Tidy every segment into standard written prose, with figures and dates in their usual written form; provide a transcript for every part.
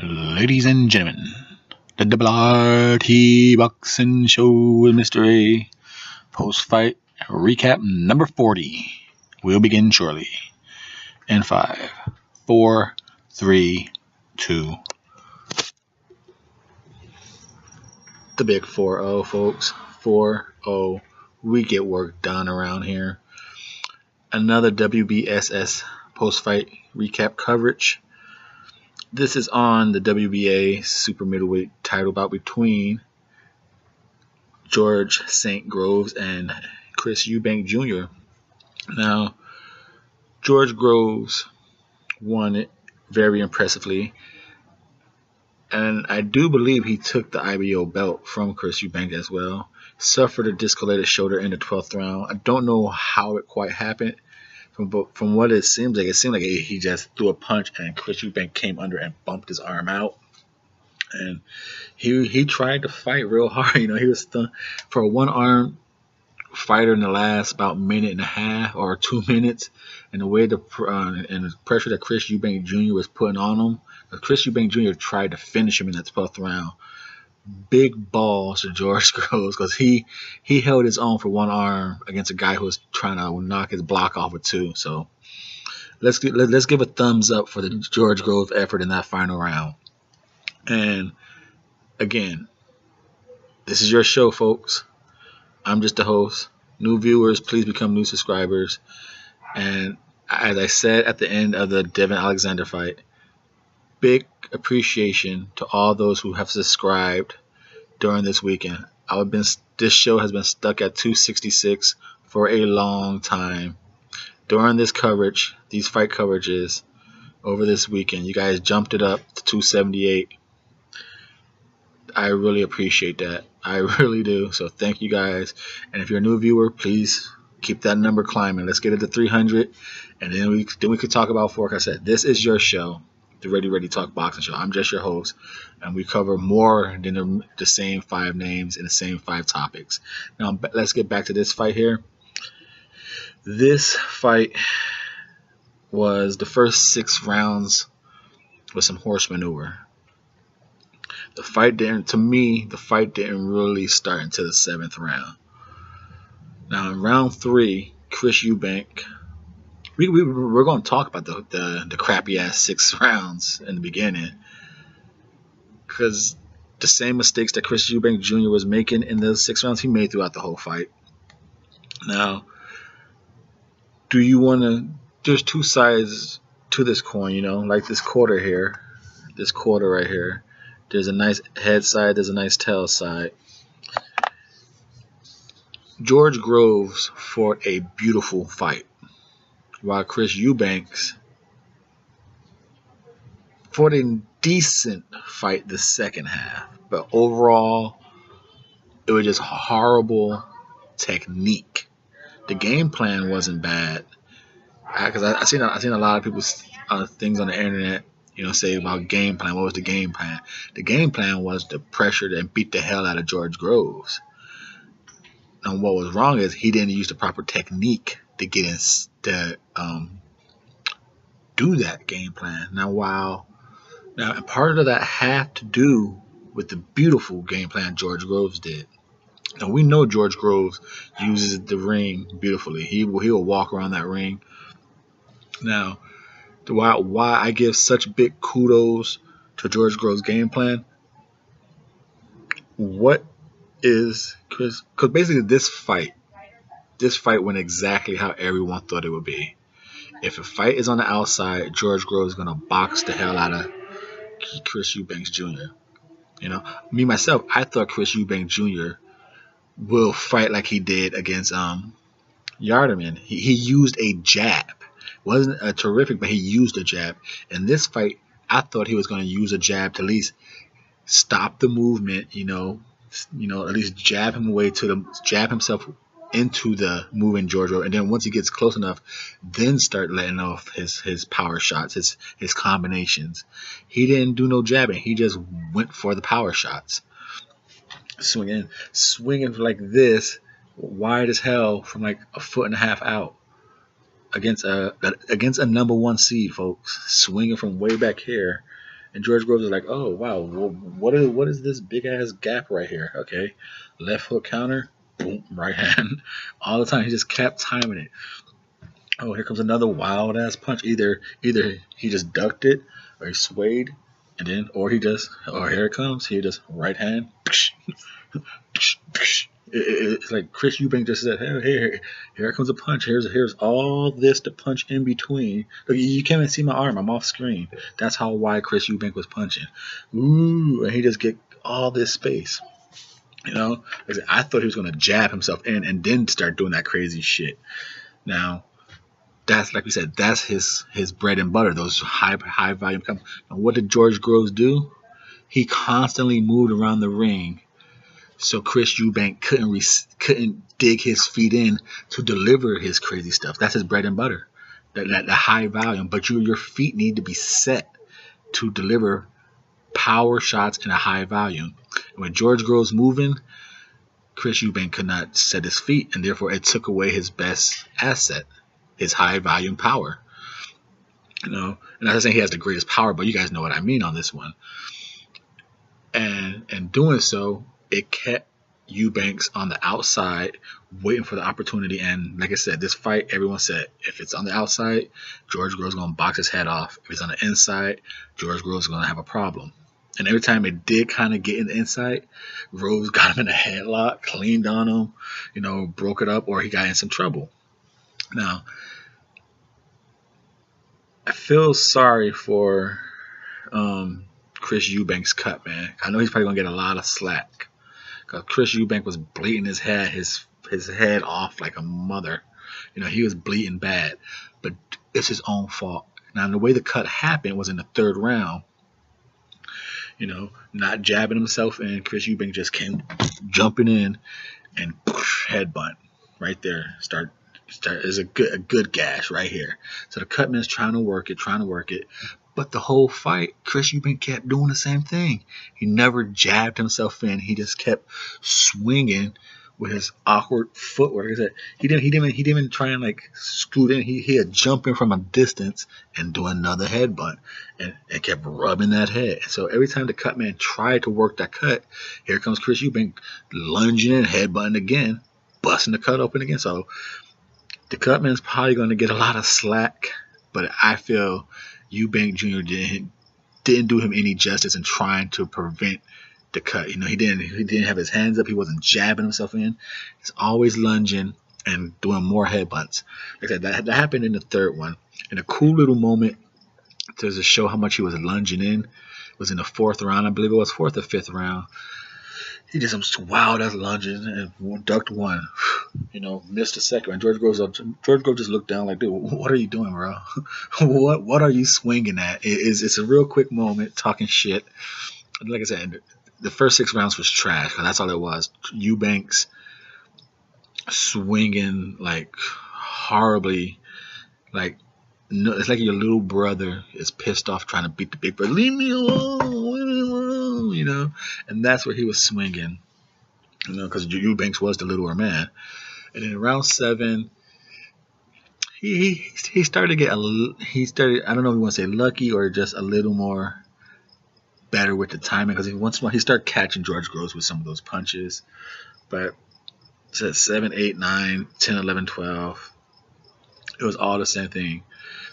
Ladies and gentlemen, the WRT Boxing Show with Mr. A post-fight recap number 40 will begin shortly. In 5, 4, 3, 2. The big 4-0, folks. 4-0. We get work done around here. Another WBSS post-fight recap coverage. This is on the WBA super middleweight title bout between George St. Groves and Chris Eubank Jr. Now, George Groves won it very impressively, and I do believe he took the IBO belt from Chris Eubank as well. Suffered a discolorated shoulder in the 12th round. I don't know how it quite happened. From what it seemed like he just threw a punch and Chris Eubank came under and bumped his arm out. And he tried to fight real hard. He was stunned for a one-arm fighter in the last about minute and a half or 2 minutes. And the way and the pressure that Chris Eubank Jr. was putting on him, Chris Eubank Jr. tried to finish him in that 12th round. Big balls to George Groves because he held his own for one arm against a guy who was trying to knock his block off with two. So let's give a thumbs up for the George Groves effort in that final round. And again, this is your show, folks. I'm just the host. New viewers, please become new subscribers. And as I said at the end of the Devin Alexander fight, big appreciation to all those who have subscribed during this weekend. This show has been stuck at 266 for a long time. During this coverage, these fight coverages over this weekend, you guys jumped it up to 278. I really appreciate that. I really do. So thank you guys. And if you're a new viewer, please keep that number climbing. Let's get it to 300, and then we could talk about, like I said, this is your show. The Ready Talk Boxing Show. I'm just your host, and we cover more than the same 5 names and the same 5 topics. Now, let's get back to this fight here. This fight was the first 6 rounds with some horse maneuver. The fight didn't really start until the 7th round. Now, in round 3, Chris Eubank. We're going to talk about the crappy ass 6 rounds in the beginning, because the same mistakes that Chris Eubank Jr. was making in those 6 rounds he made throughout the whole fight. Now, there's 2 sides to this coin, like this quarter here, this quarter right here. There's a nice head side, there's a nice tail side. George Groves fought a beautiful fight, while Chris Eubanks fought a decent fight the second half. But overall, it was just horrible technique. The game plan wasn't bad, because I seen a lot of people's things on the internet, say about game plan. What was the game plan? The game plan was to pressure and beat the hell out of George Groves. And what was wrong is he didn't use the proper technique to get in to do that game plan. Now part of that had to do with the beautiful game plan George Groves did. Now we know George Groves uses the ring beautifully. He will walk around that ring. Now, why I give such big kudos to George Groves' game plan? What is Chris? Because basically this fight went exactly how everyone thought it would be. If a fight is on the outside, George Groves is going to box the hell out of Chris Eubanks Jr. Me, myself, I thought Chris Eubanks Jr. will fight like he did against Yarderman. He used a jab. Wasn't a terrific, but he used a jab. In this fight, I thought he was going to use a jab to at least stop the movement, at least jab himself into the moving George Groves, and then once he gets close enough, then start letting off his power shots, his combinations. He didn't do no jabbing. He just went for the power shots. Swinging like this, wide as hell, from like a 1.5 feet out, against a number 1 seed, folks. Swinging from way back here And George Groves is like, oh wow, well, what is this big ass gap right here? Okay, left hook counter, boom, right hand, all the time. He just kept timing it. Oh, here comes another wild ass punch. Either he just ducked it, or he swayed, and then, or here it comes. He just right hand. It's like Chris Eubank just said, hey, here comes a punch. Here's all this to punch in between. Look, you can't even see my arm. I'm off screen. That's how wide Chris Eubank was punching. Ooh, and he just get all this space. You know, like I thought he was gonna jab himself in and then start doing that crazy shit. Now, that's like we said, that's his bread and butter. Those high volume comes. And what did George Groves do? He constantly moved around the ring, so Chris Eubank couldn't dig his feet in to deliver his crazy stuff. That's his bread and butter, that high volume. But your feet need to be set to deliver power shots in a high volume. And when George Groves moving, Chris Eubank could not set his feet, and therefore it took away his best asset, his high volume power. You know, and I'm not saying he has the greatest power, but you guys know what I mean on this one. And doing so, it kept Eubanks on the outside, waiting for the opportunity. And like I said, this fight, everyone said, if it's on the outside, George Groves is going to box his head off. If it's on the inside, George Groves is going to have a problem. And every time it did kind of get in the inside, Groves got him in a headlock, cleaned on him, you know, broke it up, or he got in some trouble. Now, I feel sorry for Chris Eubank's cut, man. I know he's probably going to get a lot of slack. Because Chris Eubank was bleeding his head off like a mother. You know, he was bleeding bad. But it's his own fault. Now, the way the cut happened was in the third round. You know, not jabbing himself in. Chris Eubank just came jumping in and headbutt right there. Start is a good gash right here. So the cutman's trying to work it. But the whole fight, Chris Eubank kept doing the same thing. He never jabbed himself in. He just kept swinging with his awkward footwork. Like I said, he didn't even try and like scoot in. He had jump in from a distance and do another headbutt and kept rubbing that head. So every time the cutman tried to work that cut, here comes Chris Eubank lunging in, headbutting again, busting the cut open again. So the cutman's probably going to get a lot of slack, but I feel Eubank Jr. didn't do him any justice in trying to prevent the cut. You know, he didn't have his hands up. He wasn't jabbing himself in. He's always lunging and doing more headbutts. Like I said, that happened in the third one. And a cool little moment to just show how much he was lunging in was in the fourth round. I believe it was fourth or fifth round. He did some wild ass lunges and ducked one. You know, missed the second. And George Groves just looked down like, dude, what are you doing, bro? what are you swinging at? It's a real quick moment, talking shit. Like I said, the first 6 rounds was trash, because that's all it was. Eubanks swinging like horribly, like no, it's like your little brother is pissed off trying to beat the big brother. Leave me alone, you know. And that's where he was swinging, you know, because Eubanks was the littler man. And in round 7, he started to get I don't know if you want to say lucky or just a little more better with the timing, because once in a while he started catching George Groves with some of those punches. But it's at 7, 8, 9, 10, 11, 12. It was all the same thing.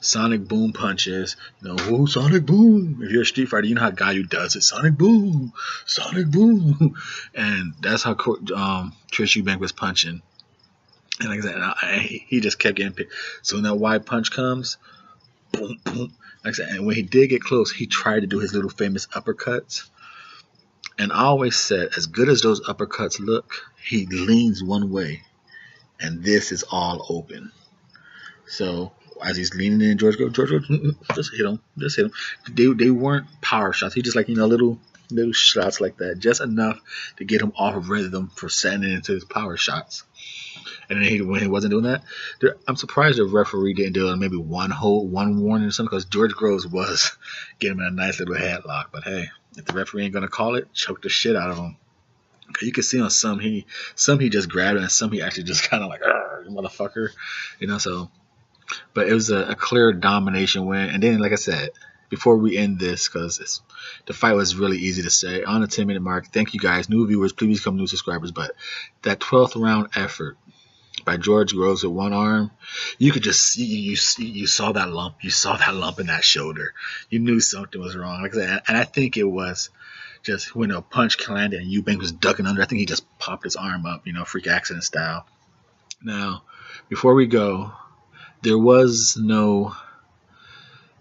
Sonic boom punches. You know, sonic boom. If you're a Street Fighter, you know how Gayu does it. Sonic boom. Sonic boom. And that's how Chris Eubank was punching. And like I said, he just kept getting picked. So when that wide punch comes, boom, boom. Like I said, and when he did get close, he tried to do his little famous uppercuts. And I always said, as good as those uppercuts look, he leans one way, and this is all open. So as he's leaning in, George goes, just hit him. They weren't power shots. He just like, you know, little shots like that, just enough to get him off of rhythm for sending into his power shots. And then when he wasn't doing that, I'm surprised the referee didn't do maybe one warning or something, because George Groves was getting him in a nice little headlock. But hey, if the referee ain't gonna call it, choke the shit out of him. Cause you can see on some he just grabbed it, and some he actually just kind of like, motherfucker, you know. So, but it was a clear domination win. And then, like I said, before we end this, because the fight was really easy to say, on the 10-minute mark, thank you guys, new viewers, please become new subscribers. But that 12th round effort by George Groves with one arm, you could just see, you saw that lump, in that shoulder. You knew something was wrong. Like I said, and I think it was just when a punch landed and Eubank was ducking under, I think he just popped his arm up, freak accident style. Now, before we go, there was no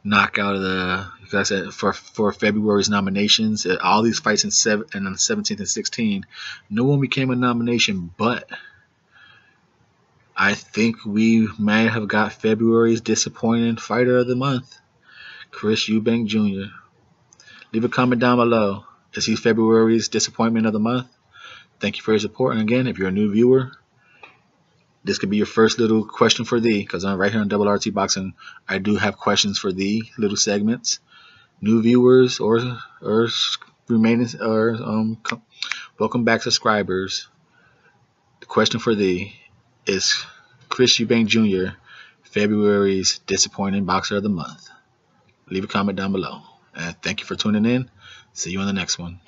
knockout of the, like I said, for February's nominations. All these fights on the 17th and 16th, no one became a nomination, but I think we might have got February's disappointing fighter of the month, Chris Eubank Jr. Leave a comment down below. Is he February's disappointment of the month? Thank you for your support. And again, if you're a new viewer, this could be your first little question for thee, because I'm right here on Double RT Boxing. I do have questions for thee, little segments. New viewers or remaining welcome back subscribers. The question for thee is Chris Eubank Jr. February's disappointing boxer of the month. Leave a comment down below. And thank you for tuning in. See you on the next one.